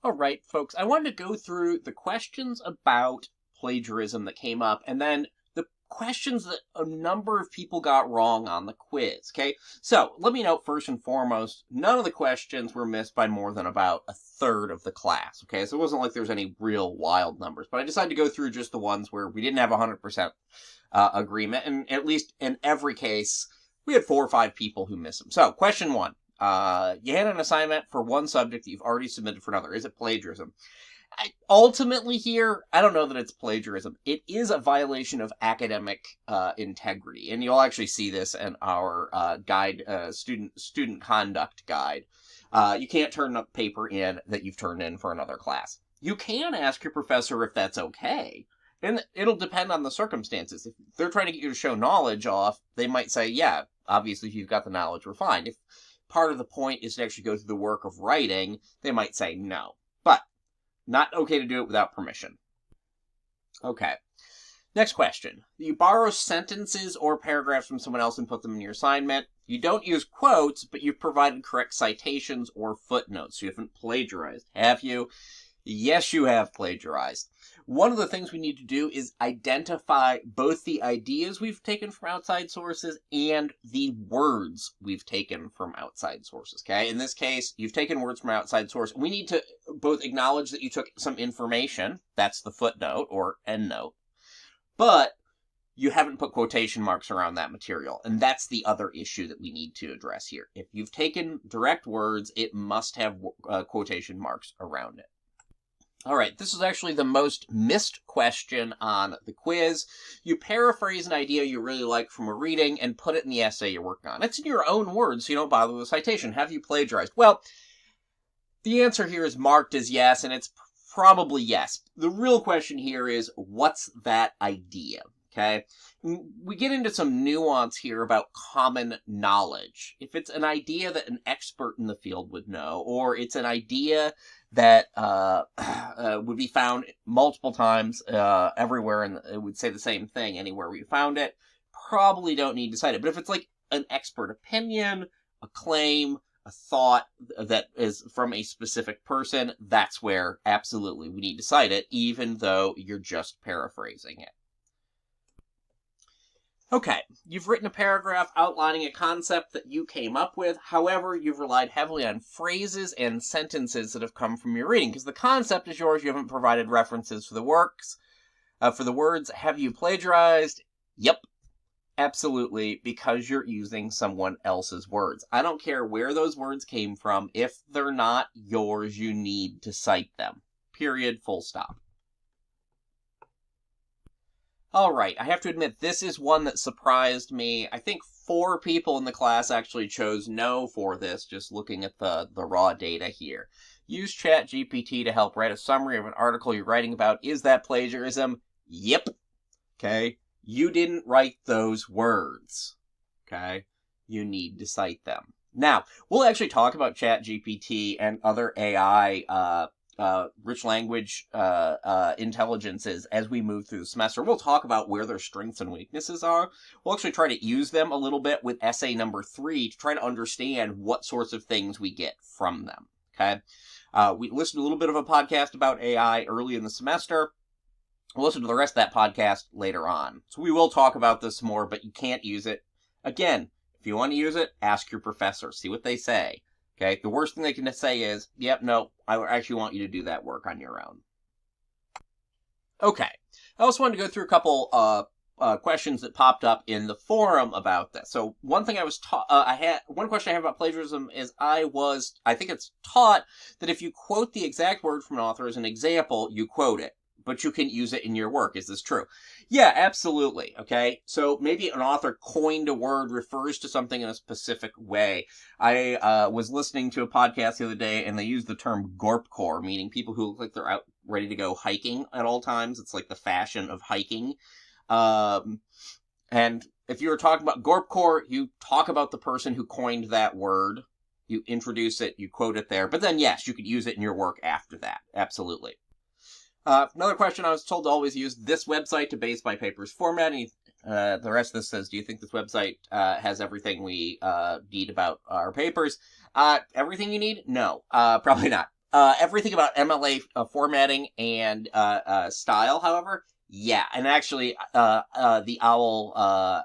All right, folks, I wanted to go through the questions about plagiarism that came up, and then the questions that a number of people got wrong on the quiz, okay? So, let me note first and foremost, none of the questions were missed by more than about a third of the class, okay? So it wasn't like there's any real wild numbers, but I decided to go through just the ones where we didn't have 100% agreement, and at least in every case, we had 4 or 5 people who missed them. So, question 1. You had an assignment for one subject that you've already submitted for another. Is it plagiarism? Ultimately here, I don't know that it's plagiarism. It is a violation of academic integrity. And you'll actually see this in our guide, student conduct guide. You can't turn a paper in that you've turned in for another class. You can ask your professor if that's okay. And it'll depend on the circumstances. If they're trying to get you to show knowledge off, they might say, yeah, obviously if you've got the knowledge, we're fine. If part of the point is to actually go through the work of writing, they might say no. But not okay to do it without permission. Okay. Next question. You borrow sentences or paragraphs from someone else and put them in your assignment. You don't use quotes, but you've provided correct citations or footnotes. You haven't plagiarized, have you? Yes, you have plagiarized. One of the things we need to do is identify both the ideas we've taken from outside sources and the words we've taken from outside sources, okay? In this case, you've taken words from outside source. We need to both acknowledge that you took some information, that's the footnote or endnote, but you haven't put quotation marks around that material, and that's the other issue that we need to address here. If you've taken direct words, it must have quotation marks around it. All right, this is actually the most missed question on the quiz. You paraphrase an idea you really like from a reading and put it in the essay you're working on. It's in your own words, so you don't bother with a citation. Have you plagiarized? Well, the answer here is marked as yes, and it's probably yes. The real question here is, what's that idea? Okay, we get into some nuance here about common knowledge. If it's an idea that an expert in the field would know, or it's an idea that would be found multiple times everywhere, and it would say the same thing anywhere we found it, probably don't need to cite it. But if it's like an expert opinion, a claim, a thought that is from a specific person, that's where absolutely we need to cite it, even though you're just paraphrasing it. Okay, you've written a paragraph outlining a concept that you came up with. However, you've relied heavily on phrases and sentences that have come from your reading, because the concept is yours. You haven't provided references for the works, for the words. Have you plagiarized? Yep, absolutely, because you're using someone else's words. I don't care where those words came from. If they're not yours, you need to cite them. Period, full stop. All right, I have to admit, this is one that surprised me. I think 4 people in the class actually chose no for this, just looking at the raw data here. Use ChatGPT to help write a summary of an article you're writing about. Is that plagiarism? Yep. Okay. You didn't write those words. Okay. You need to cite them. Now, we'll actually talk about ChatGPT and other AI rich language intelligences as we move through the semester. We'll talk about where their strengths and weaknesses are. We'll actually try to use them a little bit with essay number 3 to try to understand what sorts of things we get from them. Okay, we listened to a little bit of a podcast about AI early in the semester. We'll listen to the rest of that podcast later on. So we will talk about this more, but you can't use it. Again, if you want to use it, ask your professor. See what they say. Okay, the worst thing they can say is, yep, no, I actually want you to do that work on your own. Okay, I also wanted to go through a couple questions that popped up in the forum about this. So one thing one question I have about plagiarism is I think it's taught that if you quote the exact word from an author as an example, you quote it, but you can use it in your work. Is this true? Yeah, absolutely. Okay, so maybe an author coined a word, refers to something in a specific way. I was listening to a podcast the other day, and they used the term gorpcore, meaning people who look like they're out ready to go hiking at all times. It's like the fashion of hiking. And if you were talking about gorpcore, you talk about the person who coined that word. You introduce it, you quote it there. But then, yes, you could use it in your work after that. Absolutely. Another question, I was told to always use this website to base my paper's formatting. The rest of this says, do you think this website has everything we need about our papers? Everything you need? No, probably not. Everything about MLA formatting and style, however, yeah. And actually, the OWL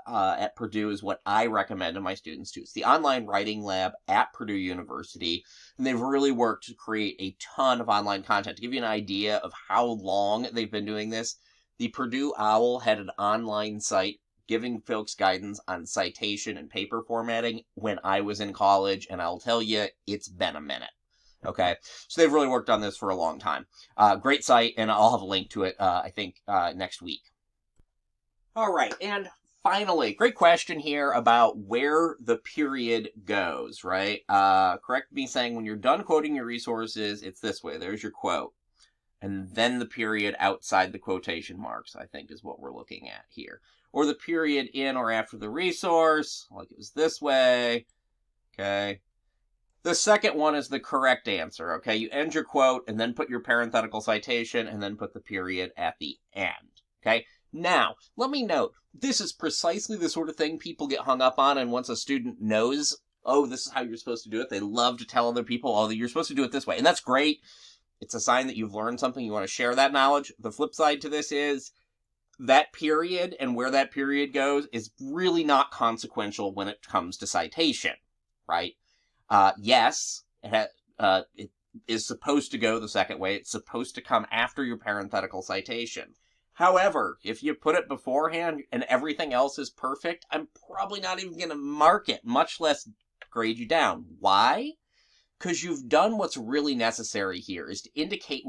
at Purdue is what I recommend to my students too. It's the online writing lab at Purdue University, and they've really worked to create a ton of online content. To give you an idea of how long they've been doing this, the Purdue OWL had an online site giving folks guidance on citation and paper formatting when I was in college, and I'll tell you, it's been a minute. Okay, so they've really worked on this for a long time. Great site, and I'll have a link to it, I think, next week. All right, and finally, great question here about where the period goes, right? Correct me saying when you're done quoting your resources, it's this way. There's your quote. And then the period outside the quotation marks, I think, is what we're looking at here. Or the period in or after the resource, like it was this way. Okay. The second one is the correct answer, okay? You end your quote and then put your parenthetical citation and then put the period at the end, okay? Now, let me note, this is precisely the sort of thing people get hung up on, and once a student knows, oh, this is how you're supposed to do it, they love to tell other people, oh, you're supposed to do it this way, and that's great. It's a sign that you've learned something, you want to share that knowledge. The flip side to this is that period and where that period goes is really not consequential when it comes to citation, right? Yes, it is supposed to go the second way. It's supposed to come after your parenthetical citation. However, if you put it beforehand and everything else is perfect, I'm probably not even going to mark it, much less grade you down. Why? Because you've done what's really necessary here, is to indicate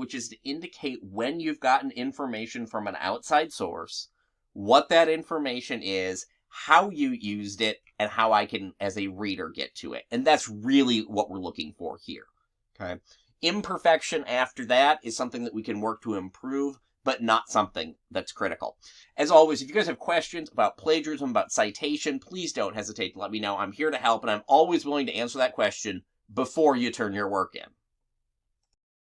when you've gotten information from an outside source, what that information is, how you used it, and how I can, as a reader, get to it. And that's really what we're looking for here. Okay. Imperfection after that is something that we can work to improve, but not something that's critical. As always, if you guys have questions about plagiarism, about citation, please don't hesitate to let me know. I'm here to help, and I'm always willing to answer that question before you turn your work in.